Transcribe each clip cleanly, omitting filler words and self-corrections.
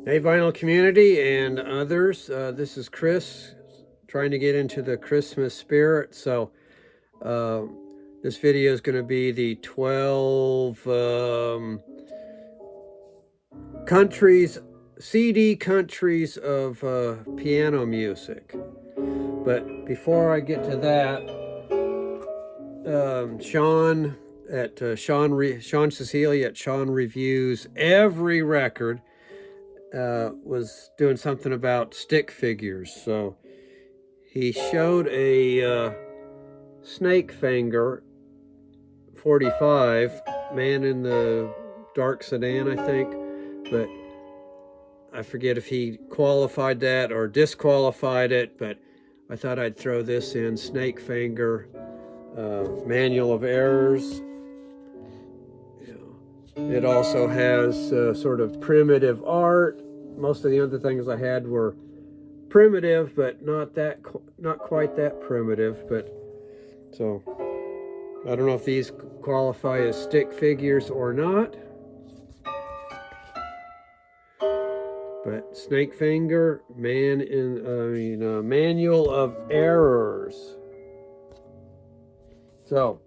Hey, vinyl community and others. This is Chris trying to get into the Christmas spirit. So uh, this video is going to be the 12 countries, CD countries of piano music. But before I get to that, Sean Cecilia at Sean Reviews Every Record was doing something about stick figures. So he showed a snake finger 45, Man in the Dark Sedan, I think, but I forget if he qualified that or disqualified it, but I thought I'd throw this in. Snake finger, Manual of Errors. It also has sort of primitive art. Most of the other things I had were primitive, but not quite that primitive. But so I don't know if these qualify as stick figures or not. But snake finger, Manual of Errors. So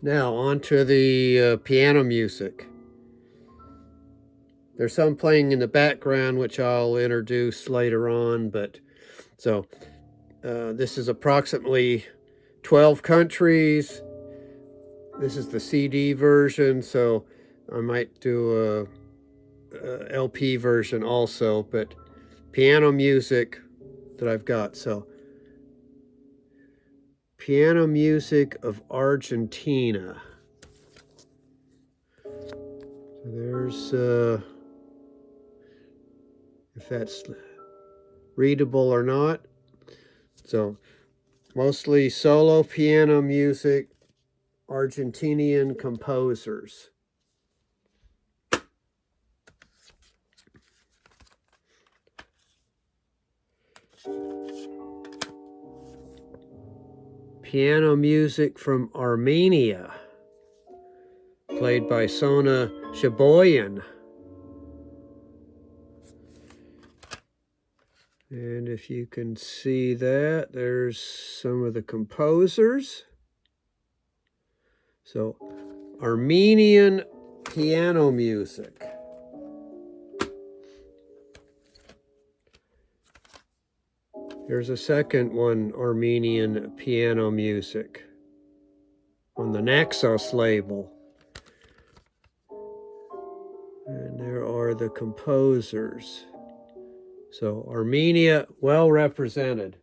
now on to the piano music. There's some playing in the background, which I'll introduce later on. But so this is approximately 12 countries. This is the CD version, so I might do a LP version also, but piano music that I've got. So piano music of Argentina. So there's if that's readable or not. So mostly solo piano music, Argentinian composers. Piano music from Armenia, played by Sona Shaboyan. And if you can see that, there's some of the composers. So, Armenian piano music. Here's a second one, Armenian piano music, on the Naxos label. And there are the composers. So Armenia, well represented.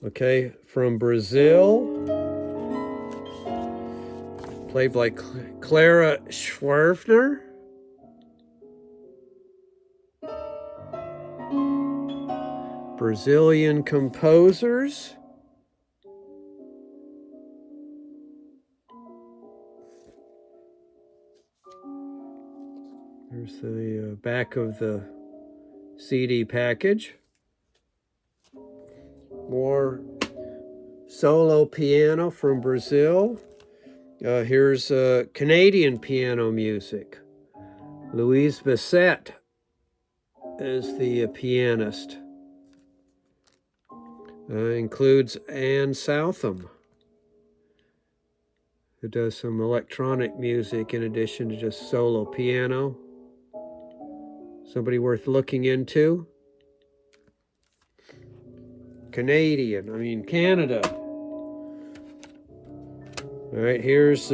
Okay, from Brazil, played by Clara Schwerfner. Brazilian composers. There's the back of the CD package. More solo piano from Brazil. Here's Canadian piano music. Louise Bassett is the pianist. Includes Anne Southam, who does some electronic music in addition to just solo piano. Somebody worth looking into. Canada. All right, here's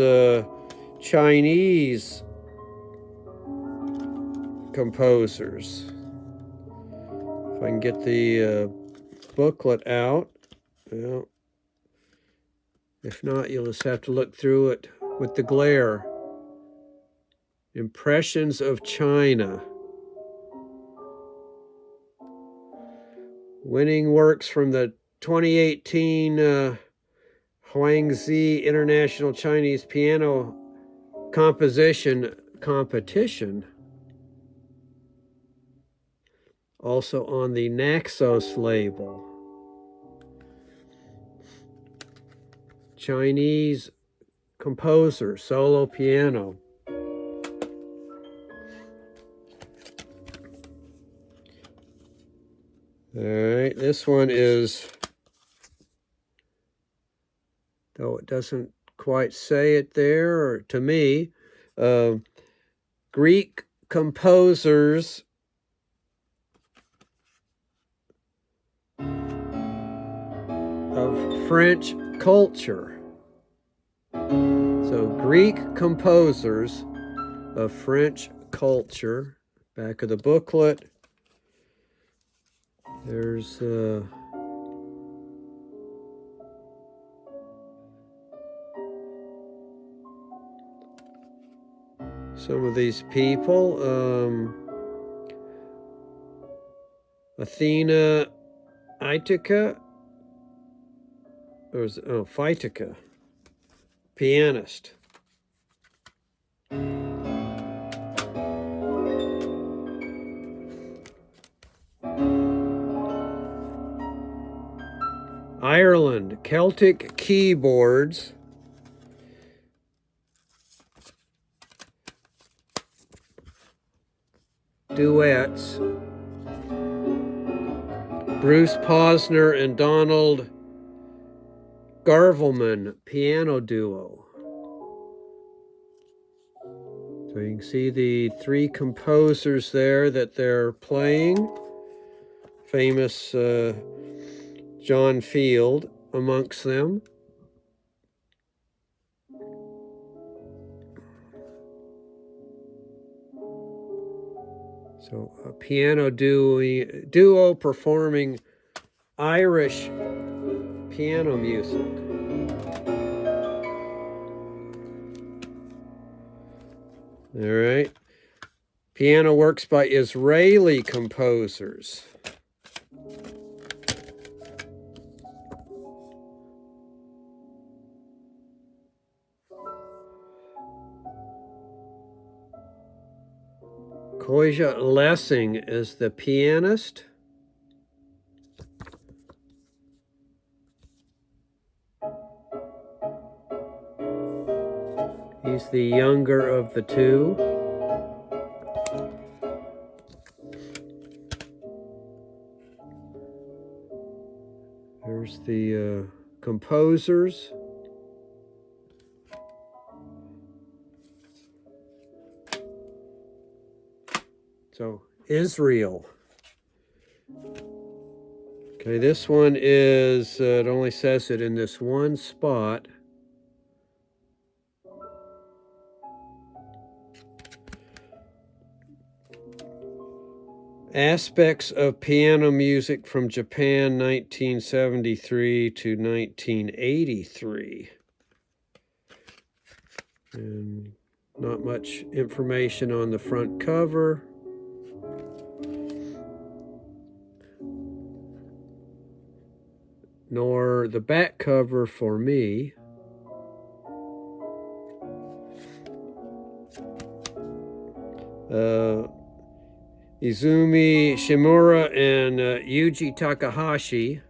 Chinese composers. If I can get the booklet out. Well, if not, you'll just have to look through it with the glare. Impressions of China. Winning works from the 2018 Huangzi International Chinese Piano Composition Competition. Also on the Naxos label. Chinese composer, solo piano. All right, this one is, though it doesn't quite say it there, or to me, Greek composers of French culture. So Greek composers of French culture. Back of the booklet. There's some of these people. Athena Itica, or Phytica, pianist. Ireland, Celtic keyboards. Duets. Bruce Posner and Donald Garvelman, piano duo. So you can see the three composers there that they're playing. Famous John Field amongst them. So a piano duo performing Irish piano music. All right. Piano works by Israeli composers. Koja Lessing is the pianist. He's the younger of the two. There's the composers. So, Israel. Okay, this one is, it only says it in this one spot. Aspects of piano music from Japan, 1973 to 1983. And not much information on the front cover. Nor the back cover for me. Izumi Shimura and Yuji Takahashi,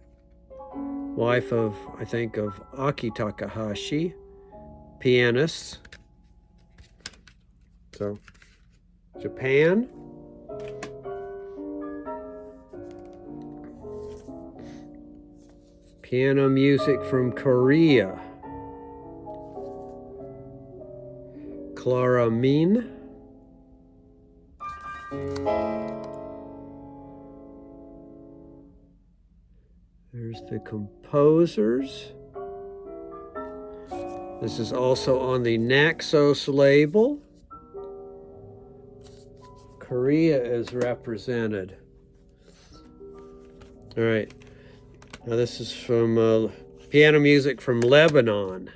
wife of, I think, of Aki Takahashi, pianists. So, Japan. Piano music from Korea. Clara Min. There's the composers. This is also on the Naxos label. Korea is represented. All right. Now this is from piano music from Lebanon.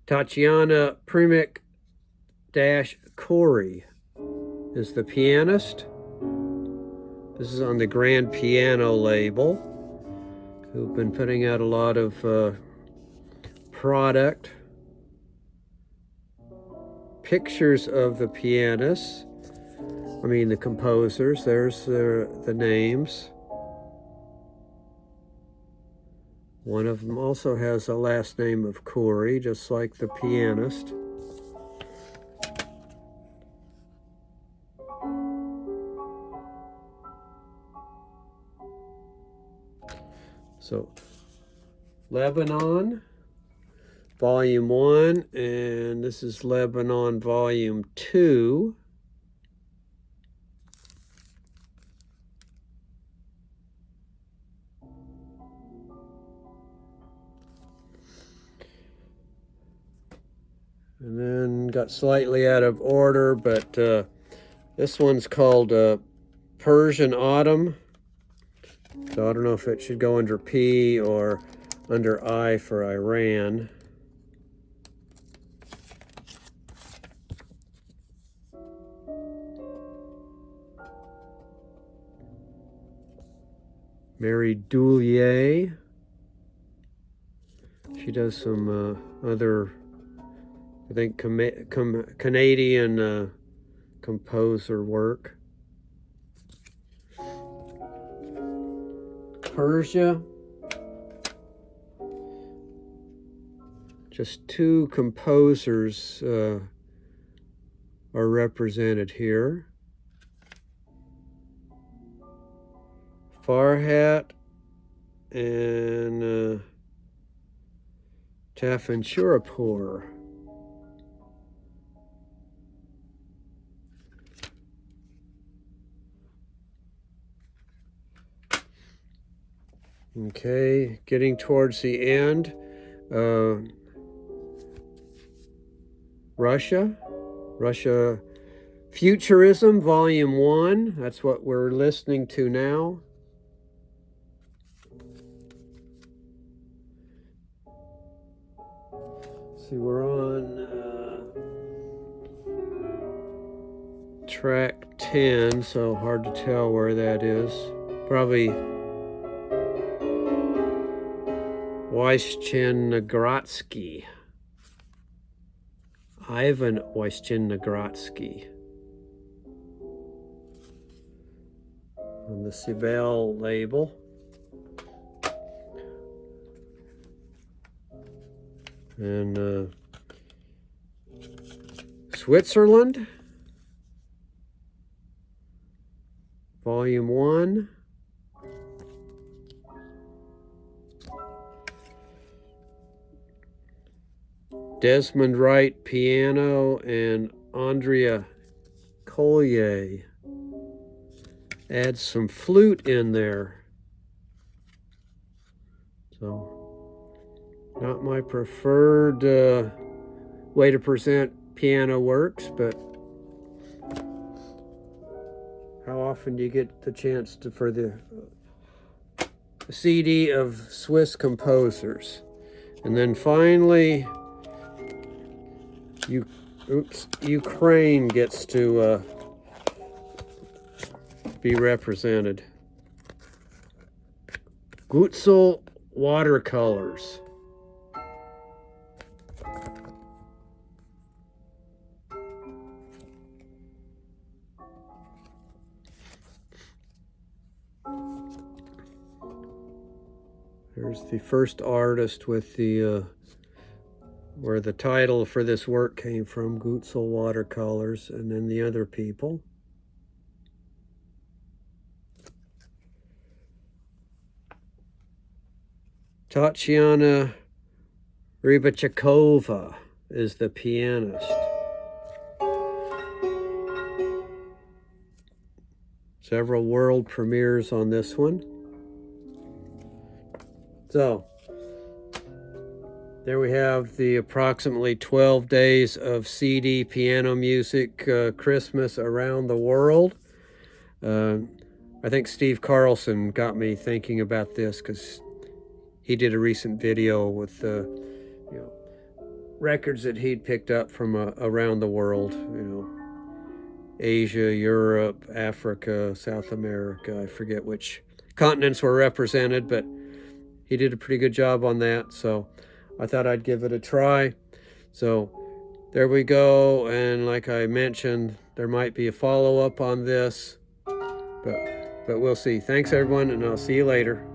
Tatiana Primic-Khoury is the pianist. This is on the Grand Piano label, who've been putting out a lot of product. Pictures of the pianists. I mean the composers. There's the names. One of them also has a last name of Khoury, just like the pianist. So Lebanon, Volume 1, and this is Lebanon Volume 2. And then got slightly out of order, but this one's called Persian Autumn. So I don't know if it should go under P or under I for Iran. Mary Doulier. She does some other, I think, Canadian composer work. Persia. Just two composers are represented here. Farhat and Tafanchurapur. Okay, getting towards the end. Russia Futurism, Volume 1. That's what we're listening to now. See, we're on track 10, so hard to tell where that is. Probably Wyshchennagradsky. Ivan Wyshchennagradsky. On the Sibel label. And Switzerland, Volume 1. Desmond Wright, piano, and Andrea Collier. Add some flute in there. So, not my preferred way to present piano works, but how often do you get the chance to for the CD of Swiss composers? And then finally, Ukraine gets to be represented. Gutzel watercolors. There's the first artist with the where the title for this work came from, Gutzel watercolors, and then the other people. Tatiana Rybachakova is the pianist. Several world premieres on this one. So, there we have the approximately 12 days of CD piano music Christmas around the world. I think Steve Carlson got me thinking about this because he did a recent video with records that he'd picked up from around the world, Asia, Europe, Africa, South America. I forget which continents were represented, but he did a pretty good job on that, so I thought I'd give it a try. So there we go, and like I mentioned, there might be a follow-up on this, but we'll see. Thanks everyone, and I'll see you later.